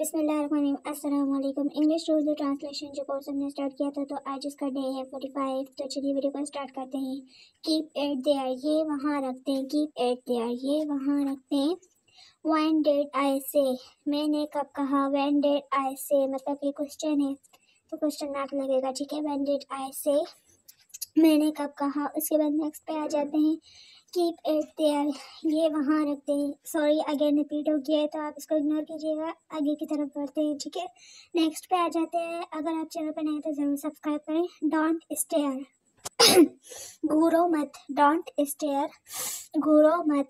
बिस्मिल्लाहिर्रहमानिर्रहीम अस्सलाम वालेकुम। इंग्लिश टू उर्दू ट्रांसलेशन जो कोर्स हमने स्टार्ट किया था तो आज उसका डे है 45। तो चलिए वीडियो को स्टार्ट करते हैं। कीप इट देयर, ये वहाँ रखते हैं। कीप इट देयर, ये वहाँ रखते हैं। व्हेन डिड आई से, मैंने कब कहा। व्हेन डिड आई से मतलब ये क्वेश्चन है तो क्वेश्चन मार्क लगेगा, ठीक है। व्हेन डिड आई से, मैंने कब कहा। उसके बाद नेक्स्ट पे आ जाते हैं। कीप इट देयर, ये वहाँ रखते हैं। सॉरी अगेन रिपीट हो गया है तो आप इसको इग्नोर कीजिएगा, आगे की तरफ बढ़ते हैं, ठीक है। नेक्स्ट पे आ जाते हैं। अगर आप चैनल पर नए हैं तो ज़रूर सब्सक्राइब करें। डोंट स्टेयर, घूरो मत। डोंट स्टेयर, घूरो मत,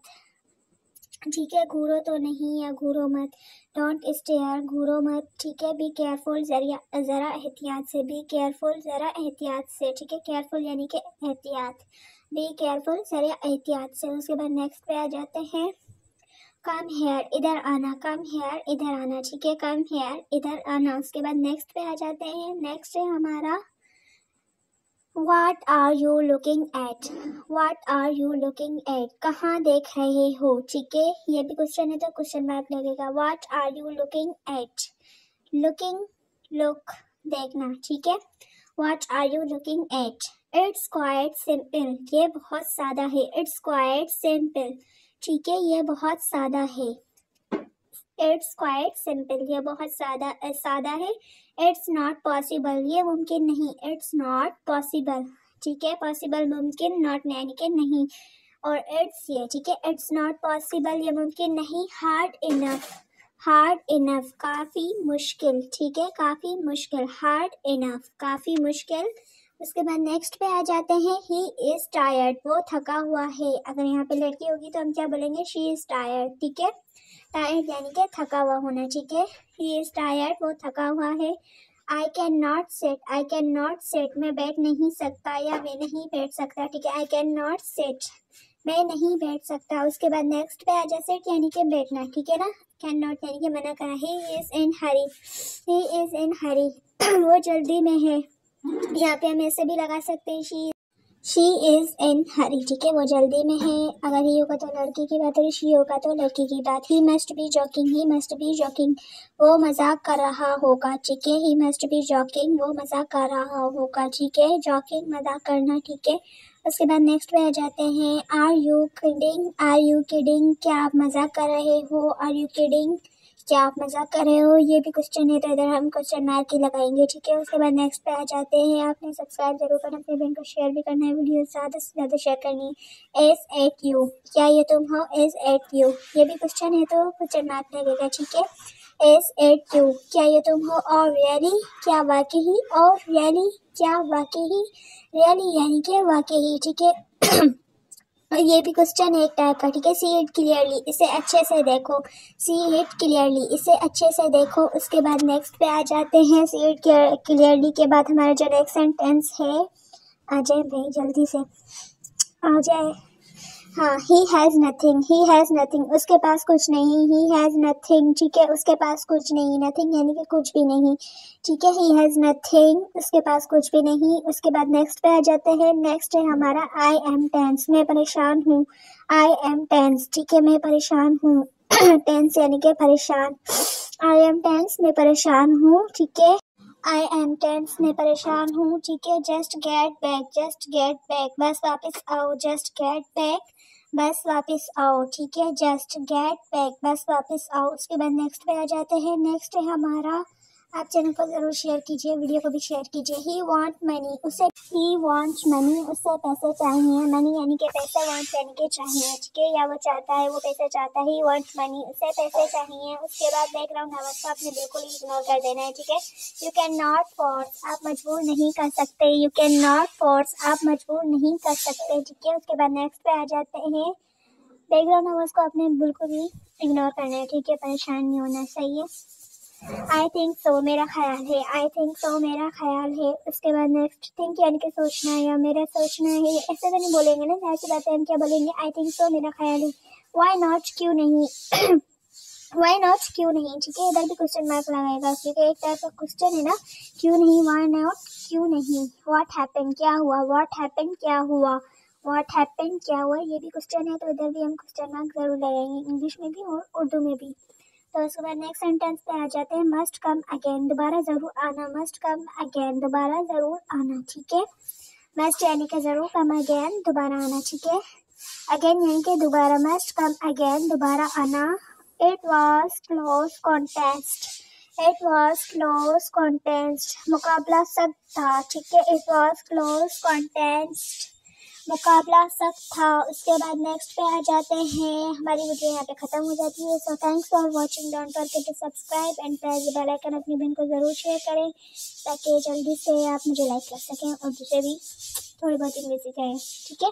ठीक है। घूरो तो नहीं या घूरो मत। डोंट स्टेयर, घूरो मत, ठीक है। बी केयरफुल, ज़रा एहतियात से। बी केयरफुल, ज़रा एहतियात से, ठीक है। केयरफुल यानी कि एहतियात। बी केयरफुल, ज़रा एहतियात से। उसके बाद नेक्स्ट पे आ जाते हैं। कम हेयर, इधर आना। कम हेयर, इधर आना, ठीक है। कम हेयर, इधर आना। उसके बाद नेक्स्ट पे आ जाते हैं। नेक्स्ट है हमारा What are you looking at? What are you looking at? कहाँ देख रहे हो, ठीक है। ये भी क्वेश्चन है तो क्वेश्चन मार्क लगेगा। What are you looking at? Looking, look, देखना, ठीक है। What are you looking at? It's quite simple. ये बहुत सादा है। It's quite simple, ठीक है। ये बहुत सादा है। It's quite simple, ये बहुत सादा है। It's not possible, ये मुमकिन नहीं। It's not possible, ठीक है। possible मुमकिन, not यानी कि नहीं। और it's ये, ठीक है। It's not possible, ये मुमकिन नहीं। hard enough, काफ़ी मुश्किल, ठीक है। काफ़ी मुश्किल, hard enough, काफ़ी मुश्किल। उसके बाद नेक्स्ट पे आ जाते हैं। He is tired, वो थका हुआ है। अगर यहाँ पे लड़की होगी तो हम क्या बोलेंगे, she is tired, ठीक है। टायर्ड यानी कि थका हुआ होना, ठीक है। He is tired, वो थका हुआ है। I cannot sit, I cannot sit, मैं बैठ नहीं सकता या मैं नहीं बैठ सकता, ठीक है। I cannot sit, मैं नहीं बैठ सकता। उसके बाद नेक्स्ट पे आ जाए। sit यानी कि बैठना, ठीक है ना। cannot यानी कि मना करना। He is in hurry, he is in hurry, वो जल्दी में है। यहाँ पे हम ऐसे भी लगा सकते हैं, शी इज़ इन हरी, ठीक है। वो जल्दी में है। अगर ही होगा तो लड़की की बात, और शी होगा तो लड़की की बात। He must be joking, he must be joking, वो मजाक कर रहा होगा, ठीक है। ही मस्ट बी जॉकिंग, वो मजाक कर रहा होगा, ठीक है। जॉकिंग मजाक करना, ठीक है। उसके बाद नेक्स्ट पे आ जाते हैं। Are you kidding, are you kidding, क्या आप मजाक कर रहे हो। आर यू किडिंग, क्या आप मजाक कर रहे हो। ये भी क्वेश्चन है तो इधर हम क्वेश्चन मार्क ही लगाएंगे, ठीक है। उसके बाद नेक्स्ट पे आ जाते हैं। आपने सब्सक्राइब जरूर करना, अपने बहन को शेयर भी करना है, वीडियो ज़्यादा से ज़्यादा शेयर करनी है। एस एट यू, क्या ये तुम हो। एस एट यू, ये भी क्वेश्चन है तो क्वेश्चन मार्क लगेगा, ठीक है। एस एट यू, क्या ये तुम हो। और रियली, क्या वाकई। और रियली, क्या वाकई। रियली यानी कि वाकई, ठीक है। और ये भी क्वेश्चन है एक टाइप का, ठीक है। सी इट क्लियरली, इसे अच्छे से देखो। सी इट क्लियरली, इसे अच्छे से देखो। उसके बाद नेक्स्ट पे आ जाते हैं। सी इट क्लियरली के बाद हमारा जो नेक्स्ट सेंटेंस है, आ जाए भाई जल्दी से, आ जाए। हाँ, he has nothing, he has nothing, उसके पास कुछ नहीं। ही हैज़ नथिंग, ठीक है। उसके पास कुछ नहीं। नथिंग यानी कि कुछ भी नहीं, ठीक है। ही हैज़ नथिंग, उसके पास कुछ भी नहीं। उसके बाद नेक्स्ट पे आ जाते हैं। नेक्स्ट है हमारा आई एम टेंस, मैं परेशान हूँ। आई एम टेंस, ठीक है, मैं परेशान हूँ। टेंस यानी कि परेशान। आई एम टेंस, मैं परेशान हूँ, ठीक है। आई एम टेंस, मैं परेशान हूँ, ठीक है। Just get back, just get back, बस वापस आओ। जस्ट गेट बैक, बस वापस आओ, ठीक है। जस्ट गेट बैक, बस वापस आओ। उसके बाद नेक्स्ट पे आ जाते हैं। नेक्स्ट है हमारा, आप चैनल को ज़रूर शेयर कीजिए, वीडियो को भी शेयर कीजिए। ही वॉन्ट मनी, उसे ही वॉन्ट मनी, उसे पैसे चाहिए। मनी यानी कि पैसे, वॉन्ट यानी कि चाहिए, ठीक है। या वो चाहता है, वो पैसे चाहता है। ही वॉन्ट मनी, उसे पैसे चाहिए। उसके बाद बैकग्राउंड आवाज़ को आपने बिल्कुल ही इग्नोर कर देना है, ठीक है। यू कैन नॉट फोर्स, आप मजबूर नहीं कर सकते। यू कैन नॉट फोर्स, आप मजबूर नहीं कर सकते, ठीक है। उसके बाद नेक्स्ट पे आ जाते हैं। बैकग्राउंड आवाज़ को आपने बिल्कुल ही इग्नोर करना है, ठीक है। परेशान नहीं होना, सही है। आई थिंक सो, मेरा ख्याल है। आई थिंक सो, मेरा ख्याल है। उसके बाद नेक्स्ट, थिंक यानी कि सोचना या मेरा सोचना है, ऐसे तो नहीं बोलेंगे ना, ऐसी बातें हम क्या बोलेंगे। आई थिंक सो, मेरा ख्याल है। वाई नॉट, क्यों नहीं। वाई नॉट, क्यों नहीं, ठीक है। इधर भी क्वेश्चन मार्क लगाएगा क्योंकि एक टाइप का क्वेश्चन है ना। क्यों नहीं, वाई नॉट, क्यों नहीं। व्हाट हैपन, क्या हुआ। व्हाट हैपन, क्या हुआ। व्हाट हैपन, क्या हुआ, ये भी क्वेश्चन है तो इधर भी हम क्वेश्चन मार्क जरूर लगाएंगे, इंग्लिश में भी और उर्दू में भी। तो उसके बाद नेक्स्ट सेंटेंस पे आ जाते हैं मस्ट कम अगेन, दोबारा ज़रूर आना, मस्ट कम अगेन, दोबारा ज़रूर आना, ठीक है। मस्ट यानी कि ज़रूर, कम अगेन दोबारा आना, ठीक है। अगेन यानी कि दोबारा, मस्ट कम अगेन दोबारा आना। It was close contest, it was close contest, मुकाबला सख्त था, ठीक है। इट वॉज क्लोज कॉन्टेस्ट, मुकाबला सख्त था। उसके बाद नेक्स्ट पे आ जाते हैं, हमारी वीडियो यहाँ पे ख़त्म हो जाती है। So thanks for watching, don't forget to subscribe and press the bell icon. अपनी बहन को ज़रूर शेयर करें ताकि जल्दी से आप मुझे लाइक कर सकें और दूसरे भी थोड़ी बहुत इंग्लिश सीखें, ठीक है।